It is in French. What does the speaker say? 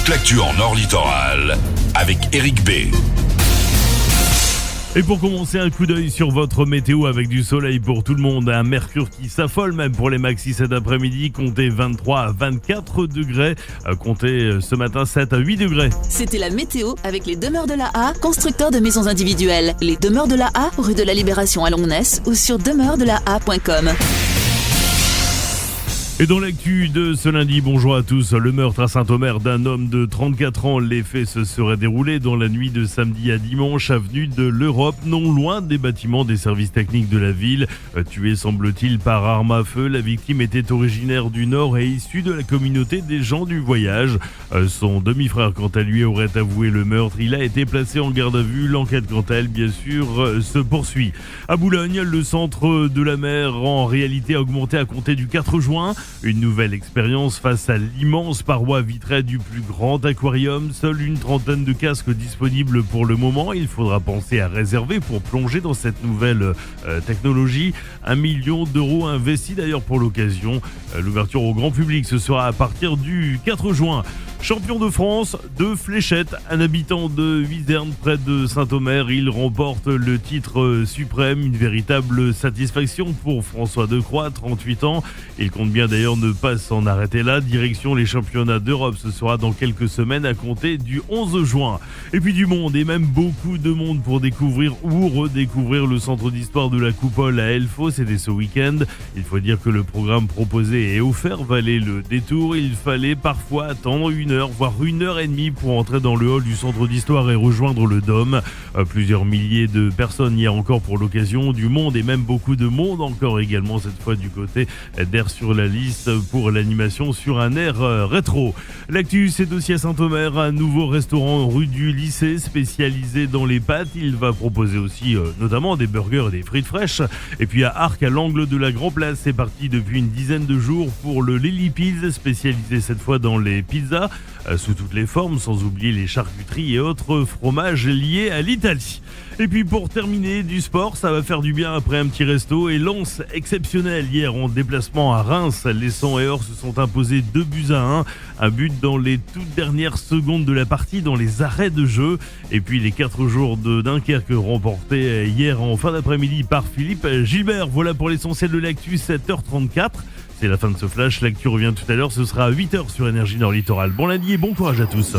l'actu en Nord Littoral avec Eric B. Et pour commencer, un coup d'œil sur votre météo avec du soleil pour tout le monde. Un mercure qui s'affole même pour les maxis cet après-midi. Comptez 23 à 24 degrés. Comptez ce matin 7 à 8 degrés. C'était la météo avec les Demeures de la A, constructeurs de maisons individuelles. Les Demeures de la A, rue de la Libération à Longnes ou sur demeurdelaA.com. Et dans l'actu de ce lundi, bonjour à tous. Le meurtre à Saint-Omer d'un homme de 34 ans. Les faits se seraient déroulés dans la nuit de samedi à dimanche, avenue de l'Europe, non loin des bâtiments des services techniques de la ville. Tué, semble-t-il, par arme à feu, la victime était originaire du Nord et issue de la communauté des gens du voyage. Son demi-frère, quant à lui, aurait avoué le meurtre. Il a été placé en garde à vue. L'enquête, quant à elle, bien sûr, se poursuit. À Boulogne, le centre de la mer, en réalité, a augmenté à compter du 4 juin. Une nouvelle expérience face à l'immense paroi vitrée du plus grand aquarium. Seule une trentaine de casques disponibles pour le moment. Il faudra penser à réserver pour plonger dans cette nouvelle technologie. 1 million d'euros investis d'ailleurs pour l'occasion. L'ouverture au grand public, ce sera à partir du 4 juin. Champion de France de fléchettes, un habitant de Wizerne près de Saint-Omer, il remporte le titre suprême, une véritable satisfaction pour François Decroix, 38 ans. Il compte bien d'ailleurs ne pas s'en arrêter là. Direction les championnats d'Europe, ce sera dans quelques semaines à compter du 11 juin. Et puis du monde, et même beaucoup de monde pour découvrir ou redécouvrir le centre d'histoire de la Coupole à Elfos. C'était ce week-end. Il faut dire que le programme proposé et offert valait le détour. Il fallait parfois attendre 1 heure, voire 1h30 pour entrer dans le hall du centre d'histoire et rejoindre le Dôme. Plusieurs milliers de personnes hier encore pour l'occasion, du monde et même beaucoup de monde encore également cette fois du côté d'Air sur la liste pour l'animation sur un air rétro. L'actu, c'est aussi à Saint-Omer, un nouveau restaurant rue du Lycée spécialisé dans les pâtes. Il va proposer aussi notamment des burgers et des frites fraîches. Et puis à Arc, à l'angle de la Grand Place, c'est parti depuis une dizaine de jours pour le Lily Pizza, spécialisé cette fois dans les pizzas sous toutes les formes, sans oublier les charcuteries et autres fromages liés à l'Italie. Et puis pour terminer, du sport, ça va faire du bien après un petit resto. Et Lens, exceptionnel hier en déplacement à Reims. Les 100 et or se sont imposés 2-1. Un but dans les toutes dernières secondes de la partie, dans les arrêts de jeu. Et puis les 4 jours de Dunkerque remportés hier en fin d'après-midi par Philippe Gilbert. Voilà pour l'essentiel de l'actu, 7h34. C'est la fin de ce flash. L'actu revient tout à l'heure. Ce sera à 8h sur Énergie Nord Littoral. Bon lundi et bon courage à tous.